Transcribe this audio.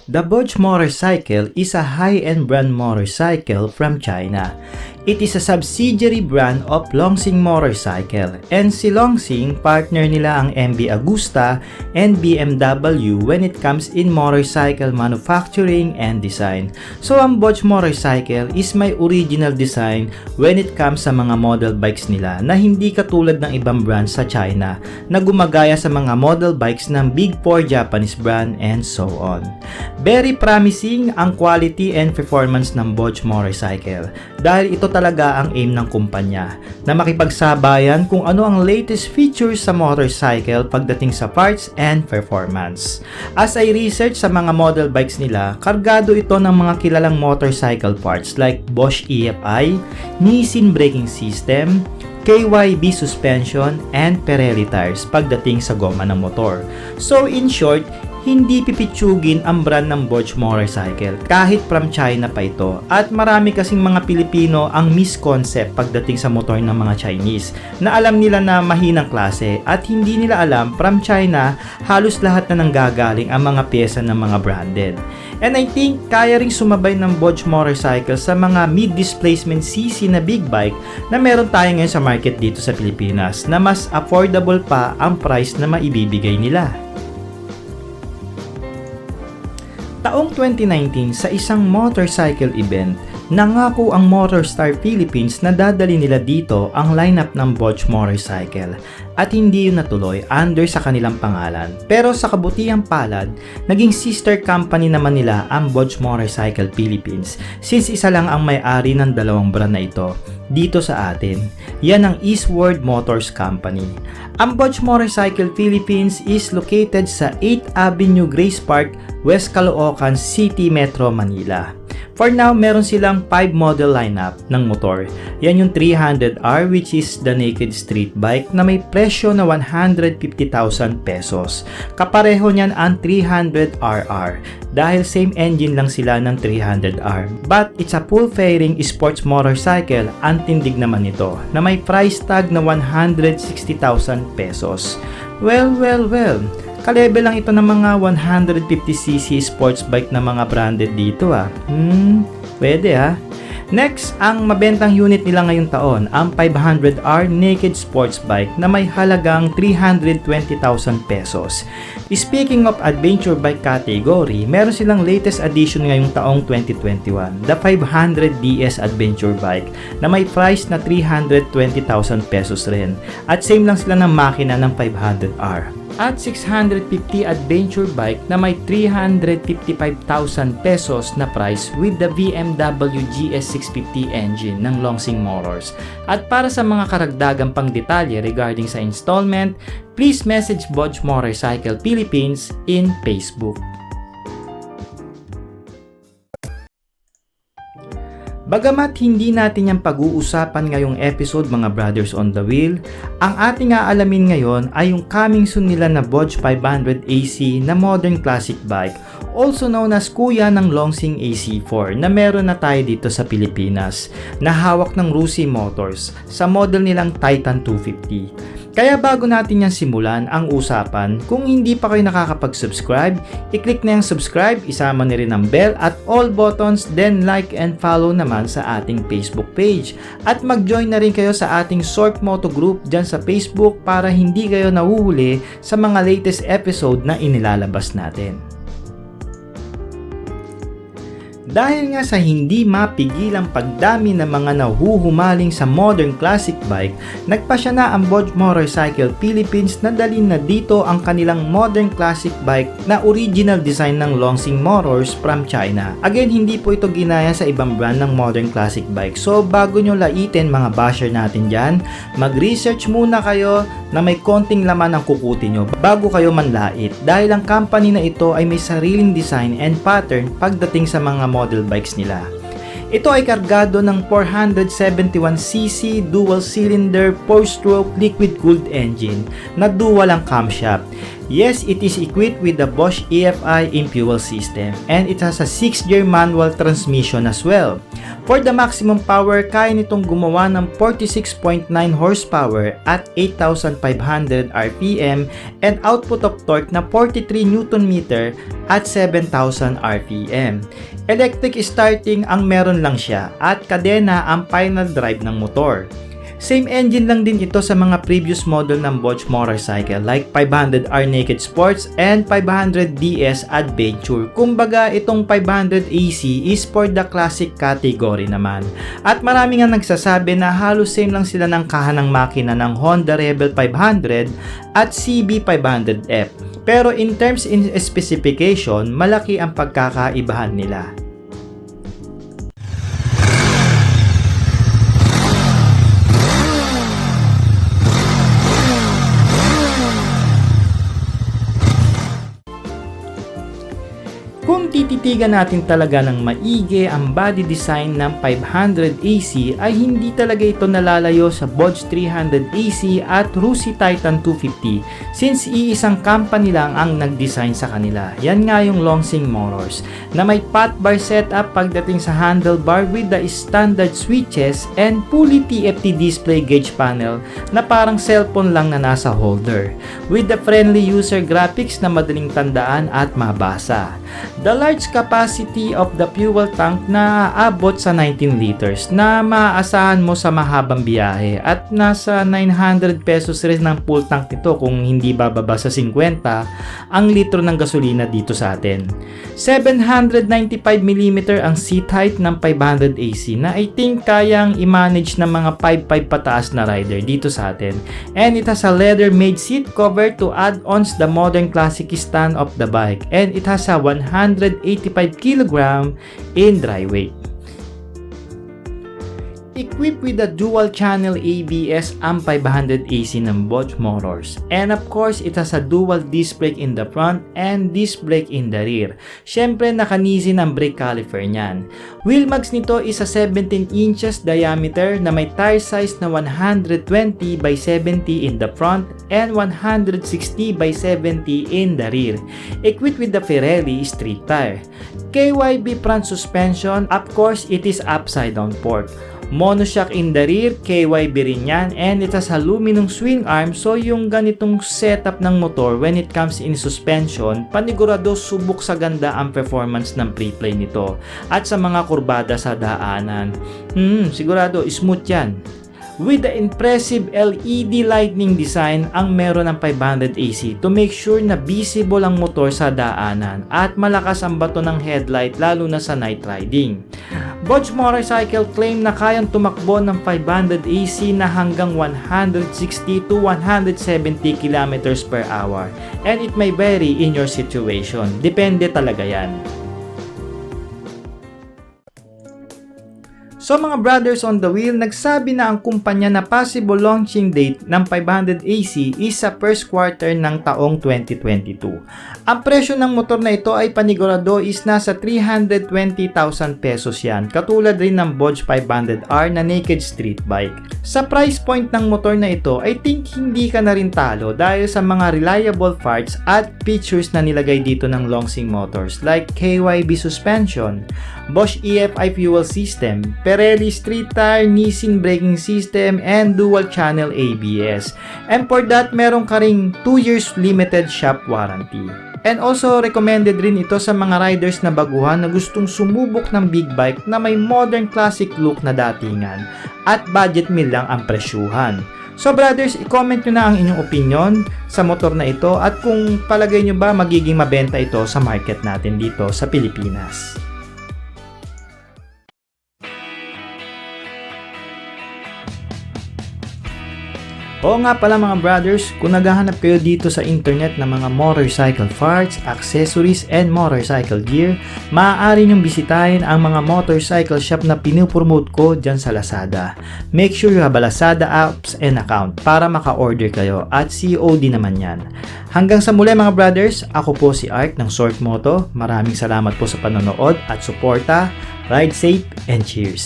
The Bosch motorcycle is a high-end brand motorcycle from China. It is a subsidiary brand of Longsing Motorcycle, and si Longsing partner nila ang MB Agusta and BMW when it comes in motorcycle manufacturing and design. So ang Bosch motorcycle is may original design when it comes sa mga model bikes nila na hindi katulad ng ibang brands sa China na gumagaya sa mga model bikes ng Big 4 Japanese brand and so on. Very promising ang quality and performance ng Bosch motorcycle dahil ito talaga ang aim ng kumpanya na makipagsabayan kung ano ang latest features sa motorcycle pagdating sa parts and performance. As I research sa mga model bikes nila, kargado ito ng mga kilalang motorcycle parts like Bosch EFI, Nissin braking system, KYB suspension, and Pirelli tires pagdating sa goma ng motor. So in short, hindi pipitsugin ang brand ng Bosch motorcycle kahit from China pa ito, at marami kasing mga Pilipino ang misconcept pagdating sa motor ng mga Chinese na alam nila na mahinang klase at hindi nila alam from China halos lahat na nanggagaling ang mga pyesa ng mga branded. And I think kaya ring sumabay ng Bosch motorcycle sa mga mid-displacement cc na big bike na meron tayo ngayon sa market dito sa Pilipinas na mas affordable pa ang price na maibibigay nila. Taong 2019 sa isang motorcycle event, nangako ang Motorstar Philippines na dadali nila dito ang lineup ng Bosch motorcycle at hindi yun natuloy under sa kanilang pangalan. Pero sa kabutihang palad, naging sister company naman nila ang Bosch Motorcycle Philippines since isa lang ang may-ari ng dalawang brand na ito dito sa atin. Yan ang Eastward Motors Company. Ang Bosch Motorcycle Philippines is located sa 8th Avenue Grace Park, West Caloocan City, Metro Manila. For now, meron silang 5 model lineup ng motor. Yan yung 300R which is the naked street bike na may presyo na 150,000 pesos. Kapareho niyan ang 300RR dahil same engine lang sila ng 300R. But it's a full fairing sports motorcycle, ang tindig naman ito na may price tag na 160,000 pesos. Well, kalebe lang ito ng mga 150cc sports bike na mga branded dito Pwede Next, ang mabentang unit nila ngayong taon, ang 500R naked sports bike na may halagang 320,000 pesos. Speaking of adventure bike category, meron silang latest edition ngayong taong 2021, the 500DS adventure bike na may price na 320,000 pesos rin. At same lang sila ng makina ng 500R. At 650 adventure bike na may 355,000 pesos na price with the BMW GS650 engine ng Longsing Motors. At para sa mga karagdagang pang detalye regarding sa installment, please message Bosch Motorcycle Philippines in Facebook. Bagamat hindi natin yung pag-uusapan ngayong episode mga brothers on the wheel, ang ating aalamin ngayon ay yung coming soon nila na Bosch 500 AC na modern classic bike, also known as kuya ng Longsing AC4 na meron na tayo dito sa Pilipinas na hawak ng Rusi Motors sa model nilang Titan 250. Kaya bago natin yan simulan ang usapan, kung hindi pa kayo nakakapag-subscribe, i-click na yung subscribe, isama na rin ang bell at all buttons, then like and follow naman sa ating Facebook page. At mag-join na rin kayo sa ating Short Moto Group dyan sa Facebook para hindi kayo nahuhuli sa mga latest episode na inilalabas natin. Dahil nga sa hindi mapigilang pagdami ng mga nahuhumaling sa modern classic bike, nagpasya na ang Bosch Motorcycle Philippines na dalhin na dito ang kanilang modern classic bike na original design ng Longsing Motors from China. Again, hindi po ito ginaya sa ibang brand ng modern classic bike. So bago nyo laitin mga basher natin dyan, mag-research muna kayo na may konting laman ang kukuti nyo bago kayo manlait, dahil ang company na ito ay may sariling design and pattern pagdating sa mga model bikes nila. Ito ay kargado ng 471cc dual cylinder 4-stroke liquid cooled engine na dual ang camshaft. Yes, it is equipped with the Bosch EFI in-fuel system and it has a 6-gear manual transmission as well. For the maximum power, kaya nitong gumawa ng 46.9 horsepower at 8,500 RPM and output of torque na 43 Nm at 7,000 RPM. Electric starting ang meron lang siya at kadena ang final drive ng motor. Same engine lang din ito sa mga previous model ng Bosch motorcycle like 500R Naked Sports and 500DS Adventure. Kumbaga itong 500 AC is for the classic category naman. At marami nga nagsasabi na halos same lang sila ng kahanang makina ng Honda Rebel 500 at CB500F. Pero in terms in specification, malaki ang pagkakaibahan nila. Kung tititigan natin talaga ng maigi ang body design ng 500 AC ay hindi talaga ito nalalayo sa Bosch 300 AC at Rusi Titan 250 since iisang company lang ang nag-design sa kanila. Yan nga yung Longsing Motors na may pot bar setup pagdating sa handlebar with the standard switches and fully TFT display gauge panel na parang cellphone lang na nasa holder with the friendly user graphics na madaling tandaan at mabasa. The large capacity of the fuel tank na aabot sa 19 liters na maaasahan mo sa mahabang biyahe at nasa 900 pesos rin ng full tank nito kung hindi bababa sa 50 ang litro ng gasolina dito sa atin. 795mm ang seat height ng 500 AC na I think kayang i-manage ng mga 5'5 pataas na rider dito sa atin. And it has a leather made seat cover to add ons the modern classic stand of the bike, and it has a 185 kg in dry weight. Equipped with a dual channel ABS ang 500 AC ng Bosch Motors. And of course, it has a dual disc brake in the front and disc brake in the rear. Syempre, nakanisin ang brake caliper niyan. Wheel mags nito is a 17 inches diameter na may tire size na 120 by 70 in the front and 160 by 70 in the rear. Equipped with the Pirelli street tire. KYB front suspension, of course, it is upside down fork. Monoshock in the rear, KYB rin yan, and it has aluminum swing arm, so yung ganitong setup ng motor when it comes in suspension, panigurado subok sa ganda ang performance ng pre-play nito. At sa mga kurbada sa daanan, sigurado smooth yan. With the impressive LED lighting design ang meron ng 500 AC to make sure na visible ang motor sa daanan at malakas ang bato ng headlight lalo na sa night riding. Bosch Motorcycle claim na kayang tumakbo ng 500 AC na hanggang 160 to 170 km per hour, and it may vary in your situation. Depende talaga yan. So mga brothers on the wheel, nagsabi na ang kumpanya na possible launching date ng 500 AC is sa first quarter ng taong 2022. Ang presyo ng motor na ito ay panigurado is nasa 320,000 pesos yan, katulad rin ng Bosch 500R na naked street bike. Sa price point ng motor na ito, I think hindi ka na rin talo dahil sa mga reliable parts at features na nilagay dito ng Longsing Motors like KYB suspension, Bosch EFI fuel system, Pirelli street tire, Nissin braking system, and dual channel ABS. And for that, meron ka ring 2 years limited shop warranty. And also, recommended rin ito sa mga riders na baguhan na gustong sumubok ng big bike na may modern classic look na datingan at budget meal lang ang presyuhan. So brothers, i-comment nyo na ang inyong opinion sa motor na ito at kung palagay nyo ba magiging mabenta ito sa market natin dito sa Pilipinas. Oo nga pala mga brothers, kung naghahanap kayo dito sa internet ng mga motorcycle parts, accessories, and motorcycle gear, maaari nyong bisitahin ang mga motorcycle shop na pinupromote ko dyan sa Lazada. Make sure you have a Lazada apps and account para maka-order kayo at COD naman yan. Hanggang sa muli mga brothers, ako po si Art ng Short Moto. Maraming salamat po sa panonood at suporta. Ride safe and cheers!